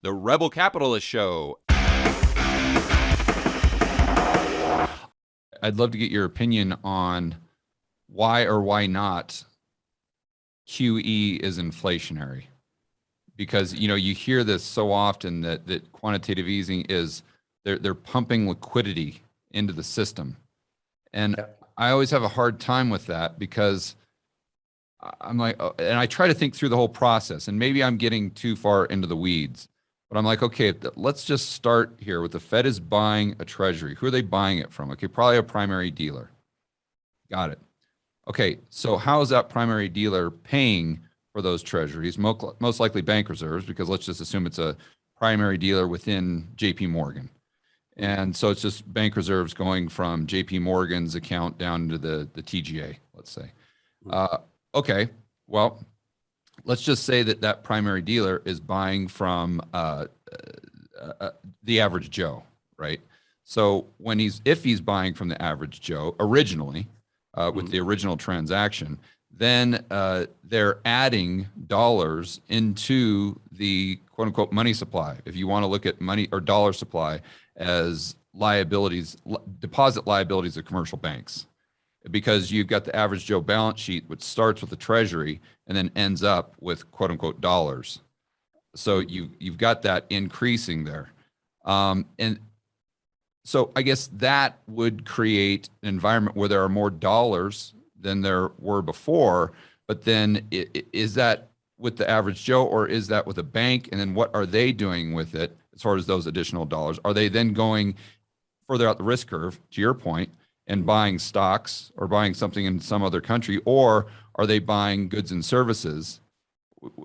The Rebel Capitalist Show. I'd love to get your opinion on why or why not QE is inflationary. Because, you know, you hear this so often that quantitative easing is they're pumping liquidity into the system. And I always have a hard time with that because I'm like, and I try to think through the whole process, and maybe I'm getting too far into the weeds, but I'm like, okay, let's just start here with the Fed is buying a treasury. Who are they buying it from? Okay, probably a primary dealer. Got it. Okay, so how is that primary dealer paying for those treasuries? Most likely bank reserves, because let's just assume it's a primary dealer within JP Morgan. And so it's just bank reserves going from JP Morgan's account down to the TGA, let's say. Okay, well, let's just say that primary dealer is buying from the average Joe, right? So if he's buying from the average Joe originally, with the original transaction, then they're adding dollars into the quote unquote money supply. If you want to look at money or dollar supply as liabilities, deposit liabilities of commercial banks, because you've got the average Joe balance sheet, which starts with the treasury and then ends up with quote unquote dollars. So you've got that increasing there. And so I guess that would create an environment where there are more dollars than there were before. But then is that with the average Joe, or is that with a bank? And then what are they doing with it as far as those additional dollars? Are they then going further out the risk curve, to your point, and buying stocks or buying something in some other country? Or are they buying goods and services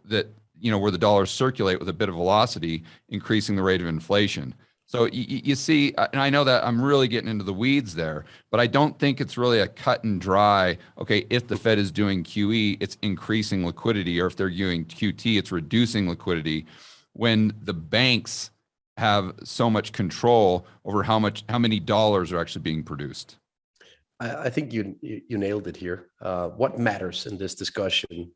that, you know, where the dollars circulate with a bit of velocity, increasing the rate of inflation? So you see, and I know that I'm really getting into the weeds there, but I don't think it's really a cut and dry, okay, if the Fed is doing QE, it's increasing liquidity, or if they're doing QT, it's reducing liquidity, when the banks have so much control over how many dollars are actually being produced. I think you nailed it here. What matters in this discussion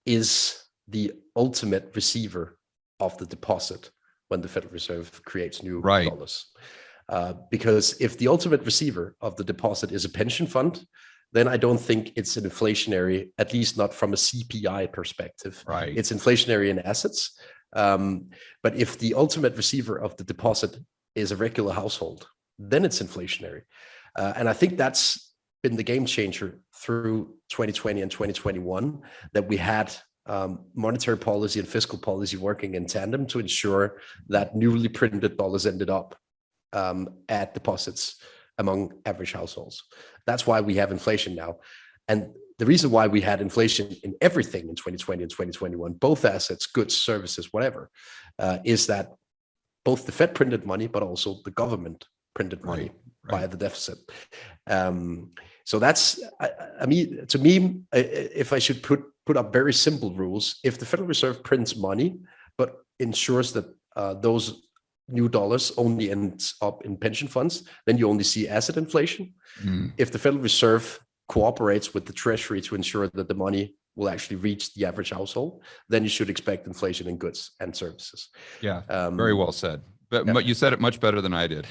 is the ultimate receiver of the deposit when the Federal Reserve creates new dollars. Because if the ultimate receiver of the deposit is a pension fund, then I don't think it's an inflationary, at least not from a CPI perspective. Right. It's inflationary in assets. But if the ultimate receiver of the deposit is a regular household, then it's inflationary. And I think that's been the game changer through 2020 and 2021, that we had monetary policy and fiscal policy working in tandem to ensure that newly printed dollars ended up at deposits among average households. That's why we have inflation now. And the reason why we had inflation in everything in 2020 and 2021, both assets, goods, services, whatever, is that both the Fed printed money, but also the government printed money via the deficit. So that's, I mean, to me, if I should put up very simple rules, if the Federal Reserve prints money, but ensures that those new dollars only ends up in pension funds, then you only see asset inflation. If the Federal Reserve cooperates with the Treasury to ensure that the money will actually reach the average household, then you should expect inflation in goods and services. Yeah, very well said. But you said it much better than I did.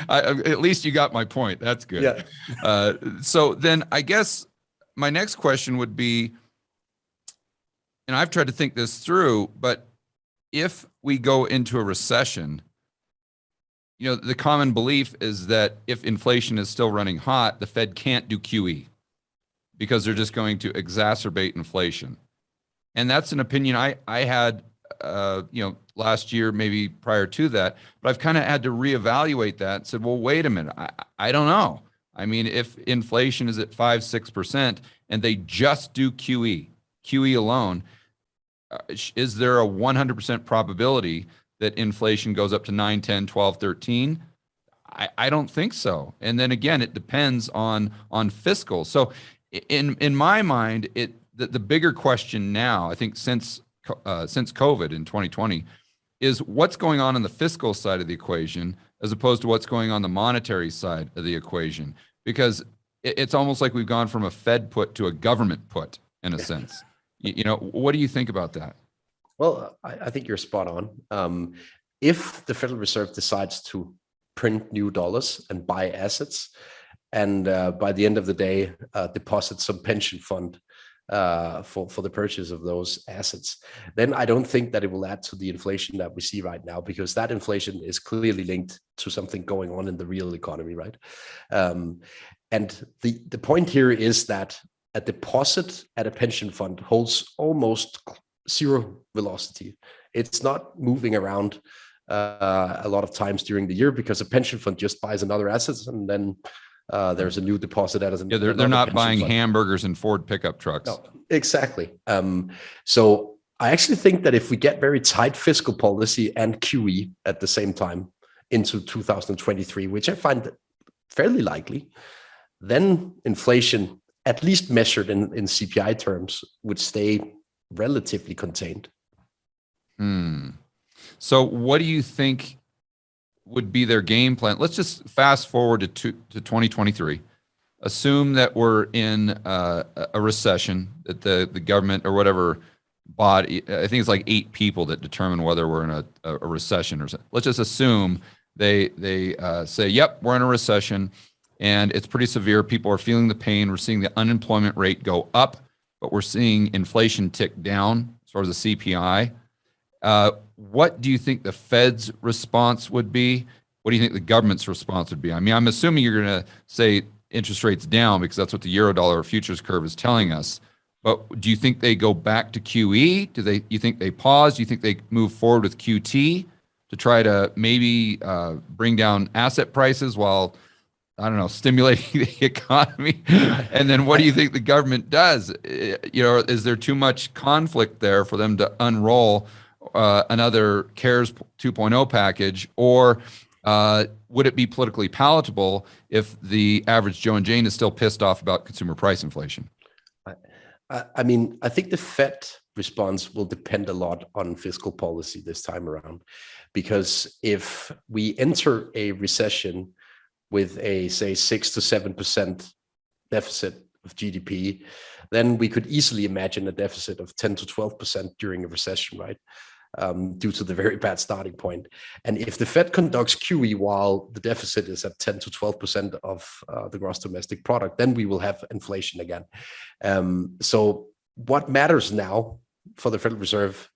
At least you got my point. That's good. Yeah. So then I guess my next question would be, and I've tried to think this through, but if we go into a recession, you know, the common belief is that if inflation is still running hot, the Fed can't do QE because they're just going to exacerbate inflation. And that's an opinion I had, you know, last year, maybe prior to that, but I've kind of had to reevaluate that and said, well, wait a minute. I don't know. I mean, if inflation is at 5-6% and they just do QE alone, is there a 100% probability that inflation goes up to 9, 10, 12, 13? I don't think so. And then again, it depends on fiscal. So in my mind, the bigger question now, I think since COVID in 2020, is what's going on the fiscal side of the equation as opposed to what's going on the monetary side of the equation. Because it's almost like we've gone from a Fed put to a government put in a sense. You know, what do you think about that? Well, I think you're spot on. If the Federal Reserve decides to print new dollars and buy assets, and by the end of the day, deposit some pension fund for the purchase of those assets, then I don't think that it will add to the inflation that we see right now, because that inflation is clearly linked to something going on in the real economy, right? And the point here is that a deposit at a pension fund holds almost zero velocity. It's not moving around a lot of times during the year, because a pension fund just buys another asset, and then there's a new deposit as Yeah, they're not buying hamburgers and Ford pickup trucks. No, exactly. So I actually think that if we get very tight fiscal policy and QE at the same time into 2023, which I find fairly likely, then inflation, at least measured in CPI terms, would stay relatively contained. So what do you think would be their game plan? Let's just fast forward to 2023. Assume that we're in a recession, that the government or whatever body, I think it's like 8 people that determine whether we're in a recession or something. Let's just assume they say, yep, we're in a recession and it's pretty severe. People are feeling the pain. We're seeing the unemployment rate go up, but we're seeing inflation tick down as far as the CPI. What do you think the Fed's response would be? What do you think the government's response would be? I mean, I'm assuming you're going to say interest rates down because that's what the Eurodollar futures curve is telling us. But do you think they go back to QE? You think they pause? Do you think they move forward with QT to try to maybe bring down asset prices while, I don't know, stimulating the economy? And then what do you think the government does? Is there too much conflict there for them to unroll another CARES 2.0 package, or would it be politically palatable if the average Joe and Jane is still pissed off about consumer price inflation? I mean, I think the Fed response will depend a lot on fiscal policy this time around, because if we enter a recession with a, say, 6 to 7% deficit of GDP, then we could easily imagine a deficit of 10 to 12% during a recession, right? Due to the very bad starting point. And if the Fed conducts QE while the deficit is at 10 to 12% of the gross domestic product, then we will have inflation again. So what matters now for the Federal Reserve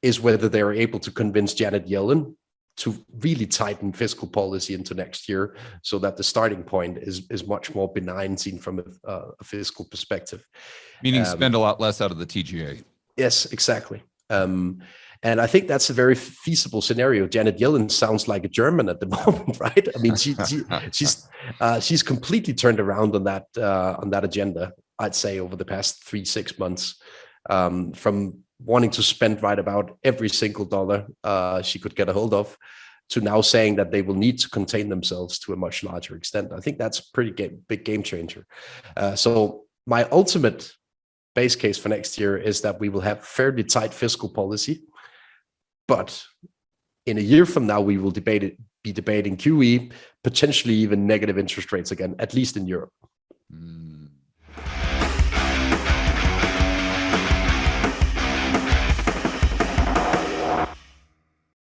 is whether they are able to convince Janet Yellen to really tighten fiscal policy into next year, so that the starting point is much more benign seen from a fiscal perspective. Meaning spend a lot less out of the TGA. Yes, exactly. And I think that's a very feasible scenario. Janet Yellen sounds like a German at the moment, right? I mean, she's completely turned around on that agenda, I'd say, over the past 3-6 months, from wanting to spend right about every single dollar she could get a hold of, to now saying that they will need to contain themselves to a much larger extent. I think that's a pretty big game changer. So my ultimate base case for next year is that we will have fairly tight fiscal policy, but in a year from now, we will be debating QE, potentially even negative interest rates again, at least in Europe.